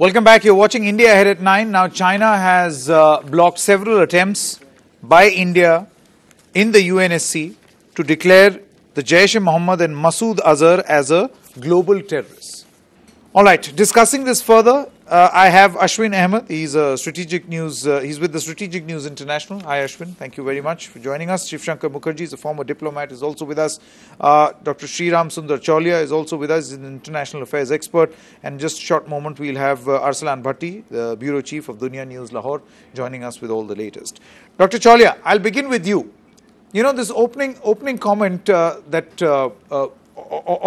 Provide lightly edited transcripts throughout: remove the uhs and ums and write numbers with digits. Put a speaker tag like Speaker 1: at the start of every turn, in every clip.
Speaker 1: Welcome back. You're watching India Ahead at 9. Now, China has blocked several attempts by India in the UNSC to declare the Jaish-e-Mohammed and Masood Azhar as a global terrorist. All right, discussing this further, I have Ashwin Ahmed. He's a strategic news. He's with the Strategic News International. Hi, Ashwin. Thank you very much for joining us. Shivshankar Mukherjee is a former diplomat, is also with us. Dr. Sreeram Chaulia is also with us. He's an international affairs expert. And just a short moment, we'll have Arsalan Bhatti, the bureau chief of Dunia News Lahore, joining us with all the latest. Dr. Chaulia, I'll begin with you. You know, this opening comment or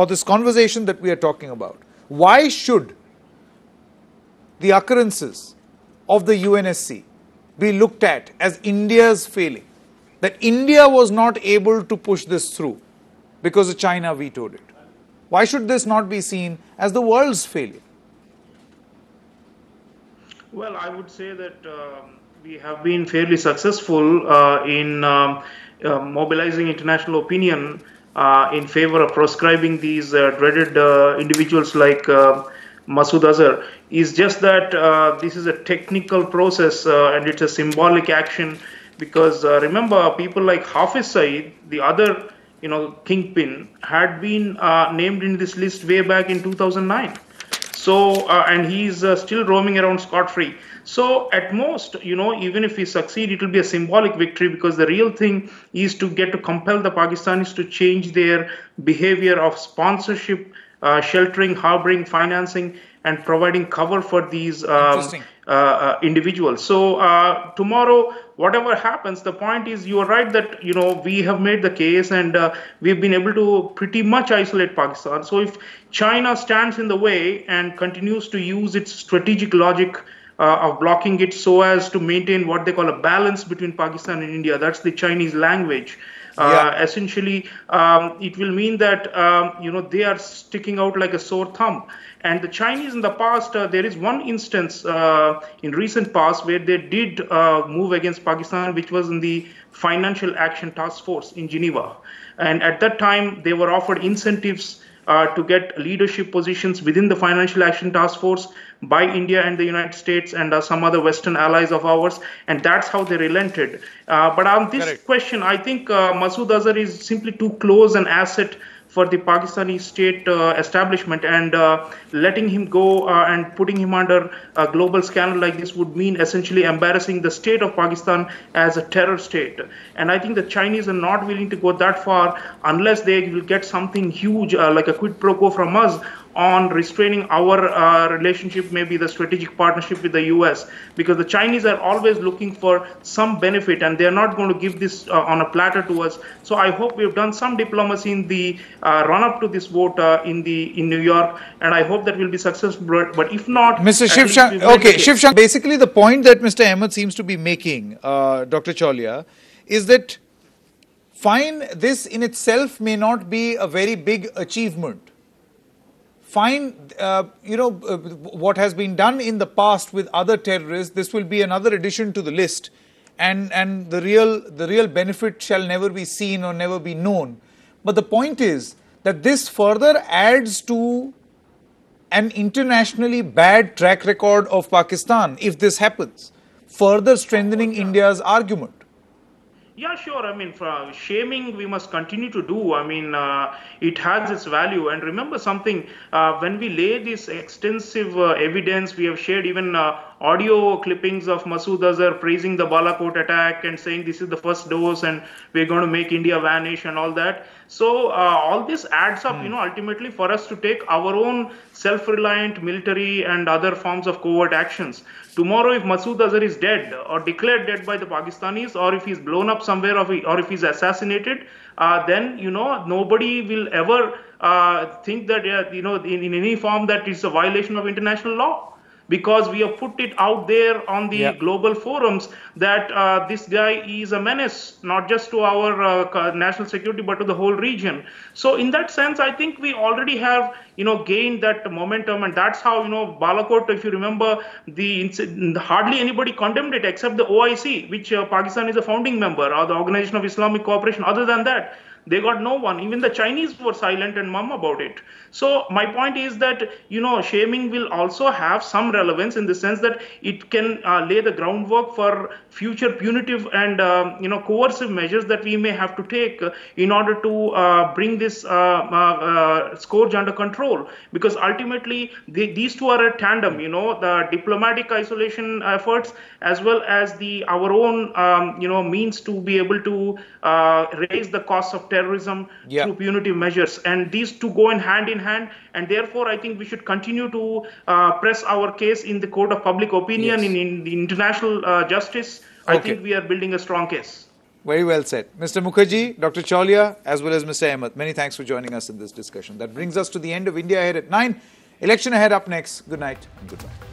Speaker 1: this conversation that we are talking about. Why should the occurrences of the UNSC be looked at as India's failing? That India was not able to push this through because China vetoed it. Why should this not be seen as the world's failure?
Speaker 2: Well, I would say that we have been fairly successful in mobilizing international opinion in favor of proscribing these dreaded individuals like Masood Azhar. Is just that this is a technical process and it's a symbolic action because remember, people like Hafiz Saeed, the other kingpin, had been named in this list way back in 2009. So and he's still roaming around scot-free. So at most, even if we succeed, it will be a symbolic victory because the real thing is to get to compel the Pakistanis to change their behavior of sponsorship, sheltering, harboring, financing, and providing cover for these individuals. So tomorrow, whatever happens, the point is you are right that we have made the case and we've been able to pretty much isolate Pakistan. So if China stands in the way and continues to use its strategic logic of blocking it so as to maintain what they call a balance between Pakistan and India, that's the Chinese language. Essentially, it will mean that they are sticking out like a sore thumb. And the Chinese in the past, there is one instance in recent past where they did move against Pakistan, which was in the Financial Action Task Force in Geneva. And at that time, they were offered incentives to get leadership positions within the Financial Action Task Force by India and the United States and some other Western allies of ours, and that's how they relented. But on this question, I think Masood Azhar is simply too close an asset for the Pakistani state establishment, and letting him go and putting him under a global scandal like this would mean essentially embarrassing the state of Pakistan as a terror state. And I think the Chinese are not willing to go that far unless they will get something huge like a quid pro quo from us on restraining our relationship, maybe the strategic partnership with the US, because the Chinese are always looking for some benefit and they're not going to give this on a platter to us. So I hope we've done some diplomacy in the run-up to this vote in New York, and I hope that we'll be successful. But if not,
Speaker 1: Mr. Shivshankar, basically the point that Mr. Ahmed seems to be making, Dr. Chaulia, is that fine, this in itself may not be a very big achievement. Fine, what has been done in the past with other terrorists, this will be another addition to the list, and the real benefit shall never be seen or never be known. But the point is that this further adds to an internationally bad track record of Pakistan if this happens, further strengthening India's argument.
Speaker 2: Yeah, sure. I mean, for shaming, we must continue to do. I mean, it has its value. And remember something, when we lay this extensive evidence, we have shared even audio clippings of Masood Azhar praising the Balakot attack and saying this is the first dose and we're going to make India vanish and all that. So all this adds up, ultimately for us to take our own self-reliant military and other forms of covert actions. Tomorrow, if Masood Azhar is dead or declared dead by the Pakistanis, or if he's blown up somewhere, or if he's assassinated, then nobody will ever think that in any form that it's a violation of international law. Because we have put it out there on the global forums that this guy is a menace, not just to our national security, but to the whole region. So in that sense, I think we already have, gained that momentum. And that's how, Balakot, if you remember, hardly anybody condemned it except the OIC, which Pakistan is a founding member, or the Organization of Islamic Cooperation. Other than that, They got no one. Even the Chinese were silent and mum about it. So my point is that, shaming will also have some relevance in the sense that it can lay the groundwork for future punitive and, coercive measures that we may have to take in order to bring this scourge under control. Because ultimately, these two are a tandem, the diplomatic isolation efforts as well as our own, means to be able to raise the costs of terrorism through punitive measures. And these two go in hand. And therefore, I think we should continue to press our case in the court of public opinion, in the international justice. I think we are building a strong case.
Speaker 1: Very well said. Mr. Mukherjee, Dr. Chaulia, as well as Mr. Ahmed, many thanks for joining us in this discussion. That brings us to the end of India Ahead at 9. Election Ahead up next. Good night and goodbye.